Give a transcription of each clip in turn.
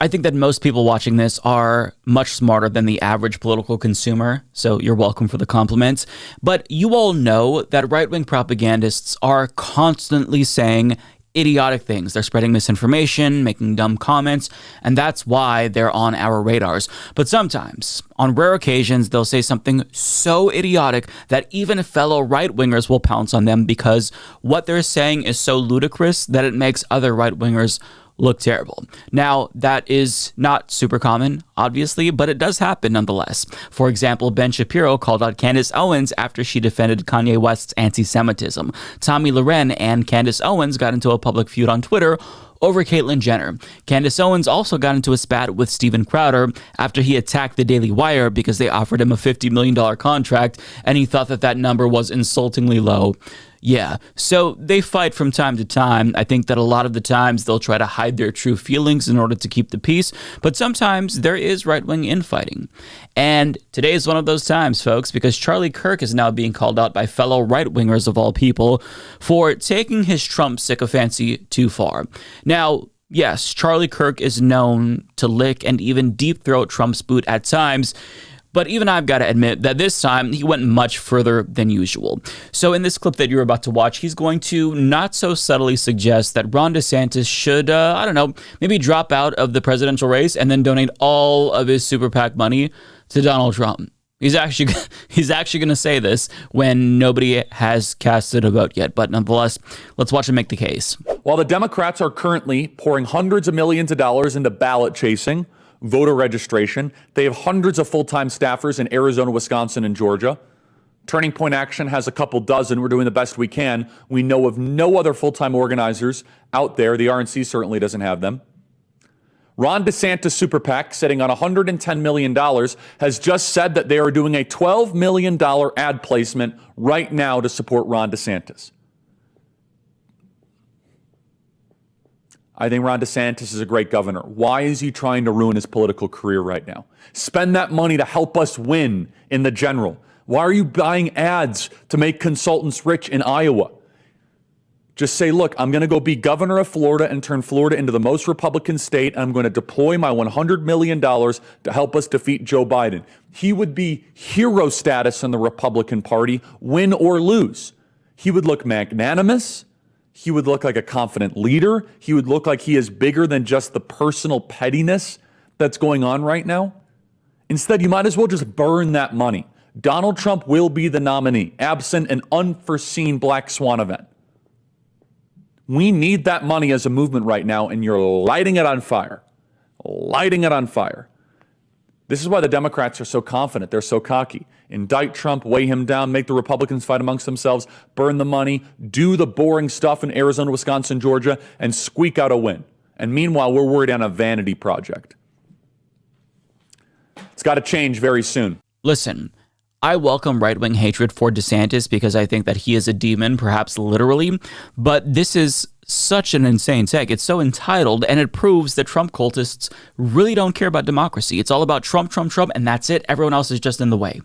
I think that most people watching this are much smarter than the average political consumer, so you're welcome for the compliments. But you all know that right-wing propagandists are constantly saying idiotic things. They're spreading misinformation, making dumb comments, and that's why they're on our radars. But sometimes, on rare occasions, they'll say something so idiotic that even fellow right-wingers will pounce on them because what they're saying is so ludicrous that it makes other right-wingers look terrible. Now, that is not super common, obviously, but it does happen nonetheless. For example, Ben Shapiro called out Candace Owens after she defended Kanye West's anti-Semitism. Tomi Lahren and Candace Owens got into a public feud on Twitter over Caitlyn Jenner. Candace Owens also got into a spat with Steven Crowder after he attacked the Daily Wire because they offered him a $50 million contract and he thought that number was insultingly low. Yeah, so they fight from time to time. I think that a lot of the times they'll try to hide their true feelings in order to keep the peace, but sometimes there is right-wing infighting. And today is one of those times, folks, because Charlie Kirk is now being called out by fellow right-wingers of all people for taking his Trump sycophancy too far. Now, yes, Charlie Kirk is known to lick and even deep-throat Trump's boot at times, but even I've got to admit that this time he went much further than usual. So in this clip that you're about to watch, he's going to not so subtly suggest that Ron DeSantis should, maybe drop out of the presidential race and then donate all of his super PAC money to Donald Trump. He's actually going to say this when nobody has casted a vote yet. But nonetheless, let's watch him make the case. While the Democrats are currently pouring hundreds of millions of dollars into ballot chasing, voter registration, they have hundreds of full-time staffers in Arizona, Wisconsin, and Georgia. Turning Point Action has a couple dozen. We're doing the best we can. We know of no other full-time organizers out there. The RNC certainly doesn't have them. Ron DeSantis Super PAC, sitting on $110 million, has just said that they are doing a $12 million ad placement right now to support Ron DeSantis. I think Ron DeSantis is a great governor. Why is he trying to ruin his political career right now? Spend that money to help us win in the general. Why are you buying ads to make consultants rich in Iowa? Just say, look, I'm going to go be governor of Florida and turn Florida into the most Republican state. And I'm going to deploy my $100 million to help us defeat Joe Biden. He would be hero status in the Republican Party, win or lose. He would look magnanimous. He would look like a confident leader. He would look like he is bigger than just the personal pettiness that's going on right now. Instead, you might as well just burn that money. Donald Trump will be the nominee, absent an unforeseen black swan event. We need that money as a movement right now, and you're lighting it on fire. Lighting it on fire. This is why the Democrats are so confident. They're so cocky. Indict Trump, weigh him down, make the Republicans fight amongst themselves, burn the money, do the boring stuff in Arizona, Wisconsin, Georgia, and squeak out a win. And meanwhile, we're worried on a vanity project. It's got to change very soon. Listen, I welcome right-wing hatred for DeSantis because I think that he is a demon, perhaps literally, but this is such an insane take. It's so entitled, and it proves that Trump cultists really don't care about democracy. It's all about Trump, Trump, Trump, and that's it. Everyone else is just in the way.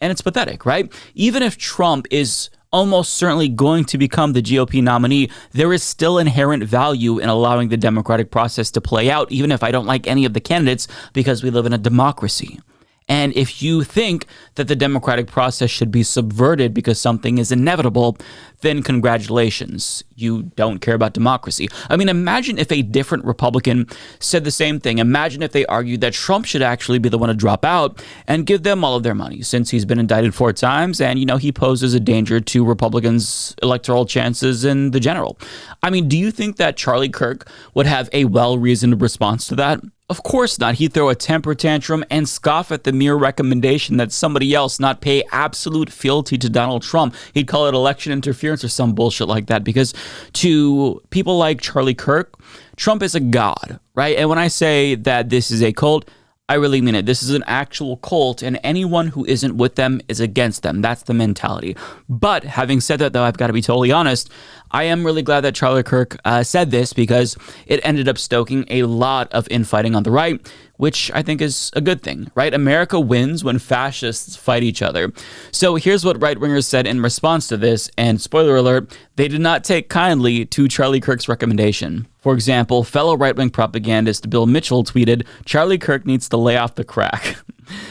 And it's pathetic, right? Even if Trump is almost certainly going to become the GOP nominee, there is still inherent value in allowing the democratic process to play out, even if I don't like any of the candidates, because we live in a democracy. And if you think that the democratic process should be subverted because something is inevitable, then congratulations, you don't care about democracy. I mean, imagine if a different Republican said the same thing. Imagine if they argued that Trump should actually be the one to drop out and give them all of their money, since he's been indicted 4 times and, he poses a danger to Republicans' electoral chances in the general. I mean, do you think that Charlie Kirk would have a well-reasoned response to that? Of course not. He'd throw a temper tantrum and scoff at the mere recommendation that somebody else not pay absolute fealty to Donald Trump. He'd call it election interference or some bullshit like that, because to people like Charlie Kirk, Trump is a god, right? And when I say that this is a cult, I really mean it. This is an actual cult, and anyone who isn't with them is against them. That's the mentality. But having said that, though, I've got to be totally honest. I am really glad that Charlie Kirk said this, because it ended up stoking a lot of infighting on the right, which I think is a good thing, right? America wins when fascists fight each other. So here's what right-wingers said in response to this, and spoiler alert, they did not take kindly to Charlie Kirk's recommendation. For example, fellow right-wing propagandist Bill Mitchell tweeted, "Charlie Kirk needs to lay off the crack."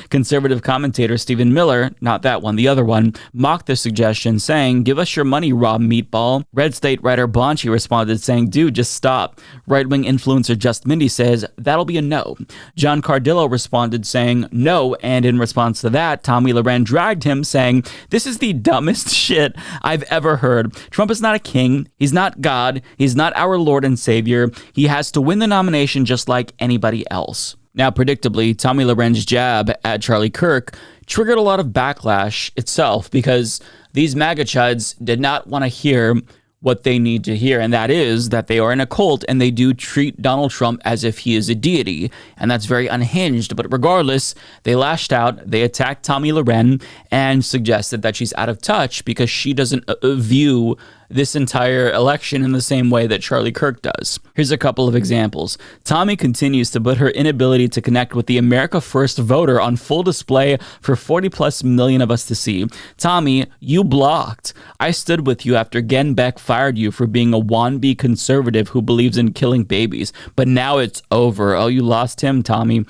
Conservative commentator Stephen Miller, not that one, the other one, mocked the suggestion, saying, "Give us your money, Rob Meatball." Red State writer Bonchi responded, saying, "Dude, just stop." Right-wing influencer Just Mindy says, "That'll be a no." John Cardillo responded, saying, "No," and in response to that, Tomi Lahren dragged him, saying, "This is the dumbest shit I've ever heard. Trump is not a king. He's not God. He's not our Lord and Savior. He has to win the nomination just like anybody else." Now, predictably, Tomi Lahren's jab at Charlie Kirk triggered a lot of backlash itself because these MAGA chuds did not want to hear what they need to hear, and that is that they are in a cult and they do treat Donald Trump as if he is a deity, and that's very unhinged. But regardless, they lashed out, they attacked Tomi Lahren and suggested that she's out of touch because she doesn't view this entire election in the same way that Charlie Kirk does. Here's a couple of examples. Tomi continues to put her inability to connect with the America First voter on full display for 40 plus million of us to see. Tomi, you blocked. I stood with you after Gen Beck fired you for being a wannabe conservative who believes in killing babies. But now it's over. Oh, you lost him, Tomi.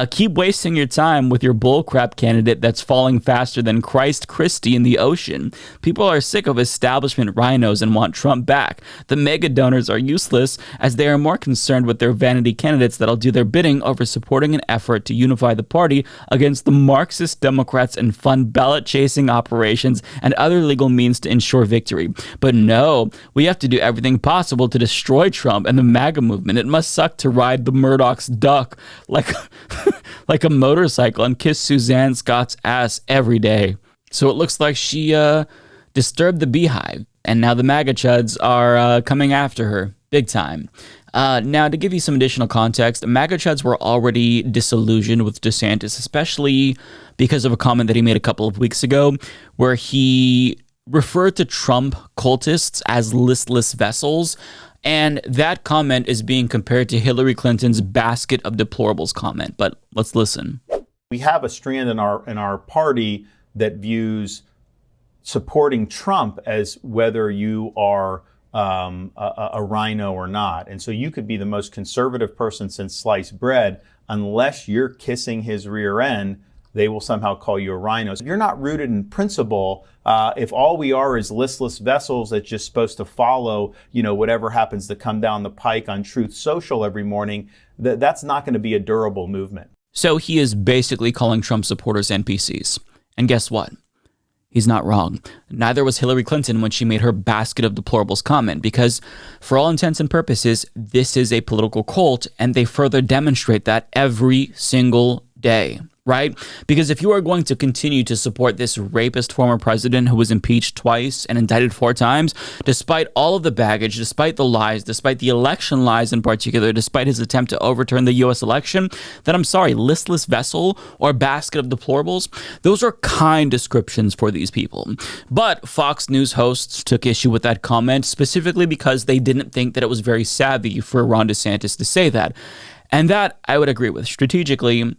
Keep wasting your time with your bullcrap candidate that's falling faster than Christ Christie in the ocean. People are sick of establishment rhinos and want Trump back. The mega donors are useless as they are more concerned with their vanity candidates that'll do their bidding over supporting an effort to unify the party against the Marxist Democrats and fund ballot-chasing operations and other legal means to ensure victory. But no, we have to do everything possible to destroy Trump and the MAGA movement. It must suck to ride the Murdoch's duck like, like a motorcycle and kiss Suzanne Scott's ass every day. So it looks like she disturbed the beehive. And now the MAGA chuds are coming after her big time. Now, to give you some additional context, MAGA chuds were already disillusioned with DeSantis, especially because of a comment that he made a couple of weeks ago where he referred to Trump cultists as listless vessels. And that comment is being compared to Hillary Clinton's basket of deplorables comment. But let's listen. We have a strand in our party that views supporting Trump as whether you are a rhino or not. And so you could be the most conservative person since sliced bread. Unless you're kissing his rear end, they will somehow call you a rhino. So if you're not rooted in principle, if all we are is listless vessels that's just supposed to follow, whatever happens to come down the pike on Truth Social every morning, that's not going to be a durable movement. So he is basically calling Trump supporters NPCs. And guess what? He's not wrong. Neither was Hillary Clinton when she made her basket of deplorables comment, because for all intents and purposes, this is a political cult, and they further demonstrate that every single day. Right? Because if you are going to continue to support this rapist former president who was impeached twice and indicted 4 times, despite all of the baggage, despite the lies, despite the election lies in particular, despite his attempt to overturn the U.S. election, then I'm sorry, listless vessel or basket of deplorables, those are kind descriptions for these people. But Fox News hosts took issue with that comment specifically because they didn't think that it was very savvy for Ron DeSantis to say that. And that I would agree with. Strategically,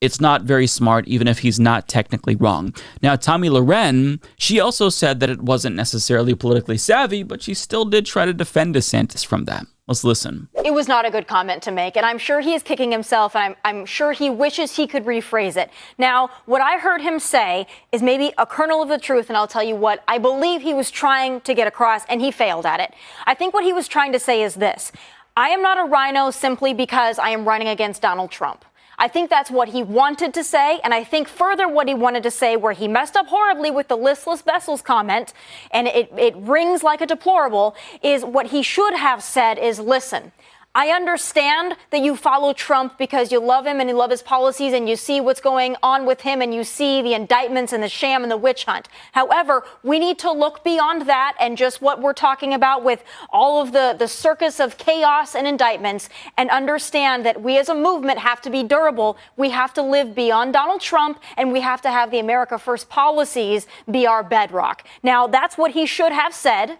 it's not very smart, even if he's not technically wrong. Now, Tomi Lahren, she also said that it wasn't necessarily politically savvy, but she still did try to defend DeSantis from that. Let's listen. It was not a good comment to make, and I'm sure he is kicking himself, and I'm sure he wishes he could rephrase it. Now, what I heard him say is maybe a kernel of the truth, and I'll tell you what I believe he was trying to get across, and he failed at it. I think what he was trying to say is this: I am not a rhino simply because I am running against Donald Trump. I think that's what he wanted to say, and I think further what he wanted to say, where he messed up horribly with the listless vessels comment, and it rings like a deplorable, is what he should have said is, listen, I understand that you follow Trump because you love him and you love his policies and you see what's going on with him and you see the indictments and the sham and the witch hunt. However, we need to look beyond that and just what we're talking about with all of the circus of chaos and indictments, and understand that we as a movement have to be durable. We have to live beyond Donald Trump, and we have to have the America First policies be our bedrock. Now, that's what he should have said.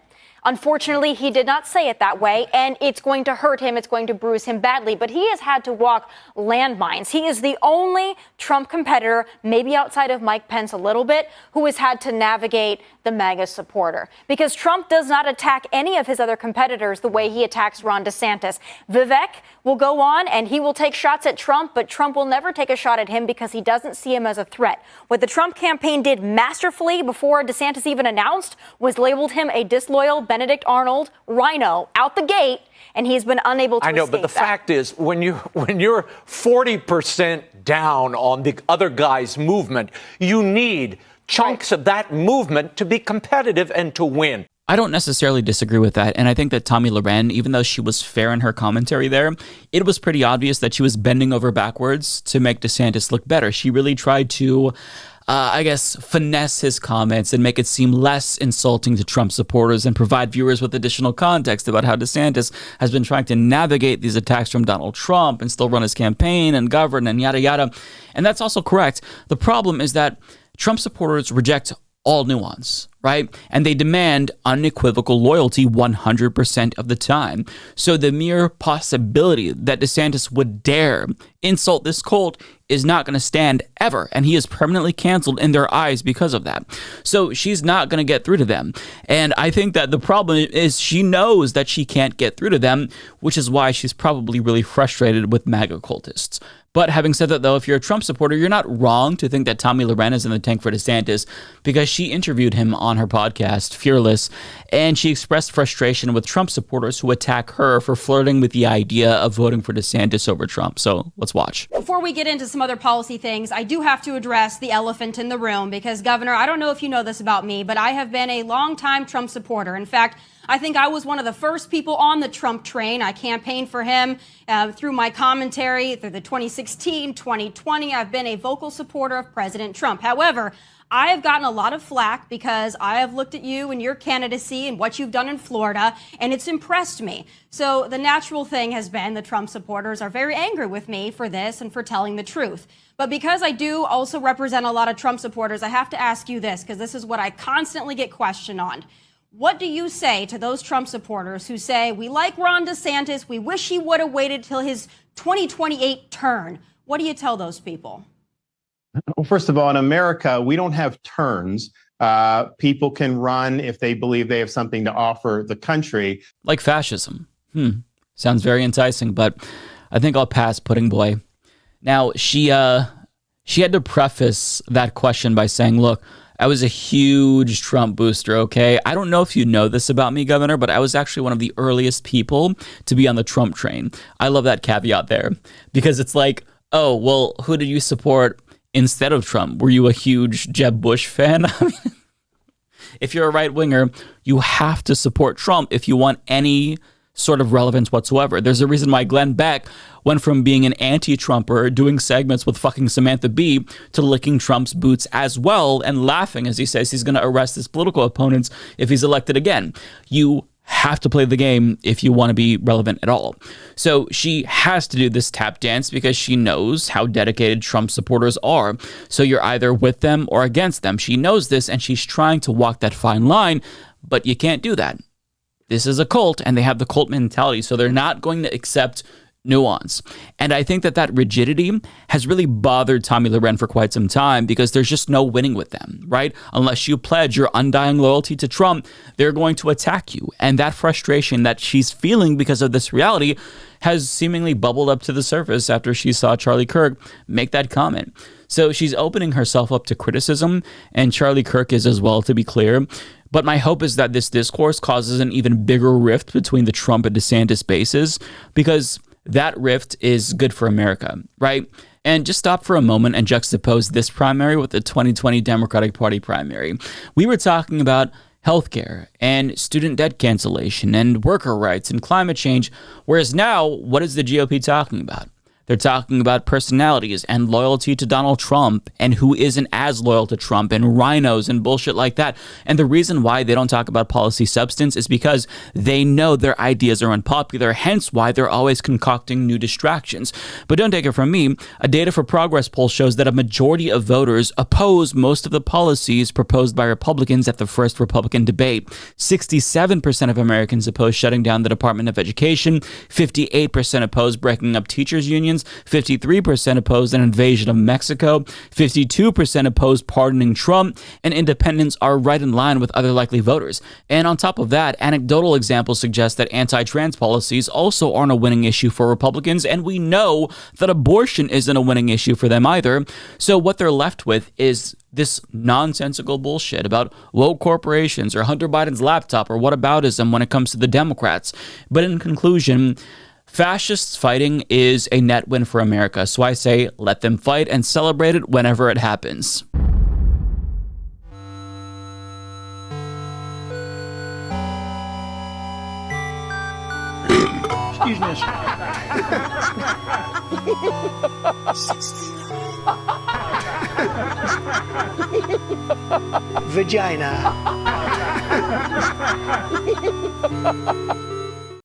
Unfortunately, he did not say it that way, and it's going to hurt him. It's going to bruise him badly. But he has had to walk landmines. He is the only Trump competitor, maybe outside of Mike Pence a little bit, who has had to navigate the MAGA supporter. Because Trump does not attack any of his other competitors the way he attacks Ron DeSantis. Vivek will go on and he will take shots at Trump, but Trump will never take a shot at him because he doesn't see him as a threat. What the Trump campaign did masterfully before DeSantis even announced was labeled him a disloyal Benedict Arnold rhino out the gate, and he's been unable to I know, escape but the that. fact is, when you're 40% down on the other guy's movement, you need chunks of that movement to be competitive and to win. I don't necessarily disagree with that, and I think that Tomi Lahren, even though she was fair in her commentary there, it was pretty obvious that she was bending over backwards to make DeSantis look better. She really tried to, finesse his comments and make it seem less insulting to Trump supporters and provide viewers with additional context about how DeSantis has been trying to navigate these attacks from Donald Trump and still run his campaign and govern and yada yada. And that's also correct. The problem is that Trump supporters reject all nuance, right? And they demand unequivocal loyalty 100% of the time. So the mere possibility that DeSantis would dare insult this cult is not going to stand ever. And he is permanently canceled in their eyes because of that. So she's not going to get through to them. And I think that the problem is she knows that she can't get through to them, which is why she's probably really frustrated with MAGA cultists. But having said that, though, if you're a Trump supporter, you're not wrong to think that Tomi Lahren is in the tank for DeSantis, because she interviewed him on her podcast, Fearless, and she expressed frustration with Trump supporters who attack her for flirting with the idea of voting for DeSantis over Trump. So let's watch. Before we get into some other policy things, I do have to address the elephant in the room because, Governor, I don't know if you know this about me, but I have been a longtime Trump supporter. In fact, I think I was one of the first people on the Trump train. I campaigned for him through my commentary through the 2016, 2020. I've been a vocal supporter of President Trump. However, I have gotten a lot of flack because I have looked at you and your candidacy and what you've done in Florida, and it's impressed me. So the natural thing has been the Trump supporters are very angry with me for this and for telling the truth. But because I do also represent a lot of Trump supporters, I have to ask you this, because this is what I constantly get questioned on. What do you say to those Trump supporters who say, we like Ron DeSantis, we wish he would have waited till his 2028 turn? What do you tell those people? Well, first of all, in America, we don't have turns. People can run if they believe they have something to offer the country. Like fascism. Sounds very enticing, but I think I'll pass, Pudding Boy. Now, she had to preface that question by saying, look, I was a huge Trump booster, okay? I don't know if you know this about me, Governor, but I was actually one of the earliest people to be on the Trump train. I love that caveat there, because it's like, oh, well, who did you support instead of Trump? Were you a huge Jeb Bush fan? I mean, if you're a right-winger, you have to support Trump if you want any sort of relevance whatsoever. There's a reason why Glenn Beck went from being an anti-Trumper doing segments with fucking Samantha Bee to licking Trump's boots as well and laughing as he says he's going to arrest his political opponents if he's elected again. You have to play the game if you want to be relevant at all. So she has to do this tap dance because she knows how dedicated Trump supporters are. So you're either with them or against them. She knows this and she's trying to walk that fine line, but you can't do that. This is a cult, and they have the cult mentality, so they're not going to accept nuance. And I think that that rigidity has really bothered Tomi Lahren for quite some time because there's just no winning with them, right? Unless you pledge your undying loyalty to Trump, they're going to attack you. And that frustration that she's feeling because of this reality has seemingly bubbled up to the surface after she saw Charlie Kirk make that comment. So she's opening herself up to criticism, and Charlie Kirk is as well, to be clear. But my hope is that this discourse causes an even bigger rift between the Trump and DeSantis bases, because that rift is good for America, right? And just stop for a moment and juxtapose this primary with the 2020 Democratic Party primary. We were talking about healthcare and student debt cancellation and worker rights and climate change, whereas now, what is the GOP talking about? They're talking about personalities and loyalty to Donald Trump and who isn't as loyal to Trump and rhinos and bullshit like that. And the reason why they don't talk about policy substance is because they know their ideas are unpopular, hence why they're always concocting new distractions. But don't take it from me. A Data for Progress poll shows that a majority of voters oppose most of the policies proposed by Republicans at the first Republican debate. 67% of Americans oppose shutting down the Department of Education, 58% oppose breaking up teachers' unions, 53% oppose an invasion of Mexico, 52% oppose pardoning Trump, and independents are right in line with other likely voters. And on top of that, anecdotal examples suggest that anti-trans policies also aren't a winning issue for Republicans, and we know that abortion isn't a winning issue for them either. So what they're left with is this nonsensical bullshit about woke corporations or Hunter Biden's laptop or whataboutism when it comes to the Democrats. But in conclusion, fascists fighting is a net win for America. So I say let them fight and celebrate it whenever it happens. Excuse me. Vagina.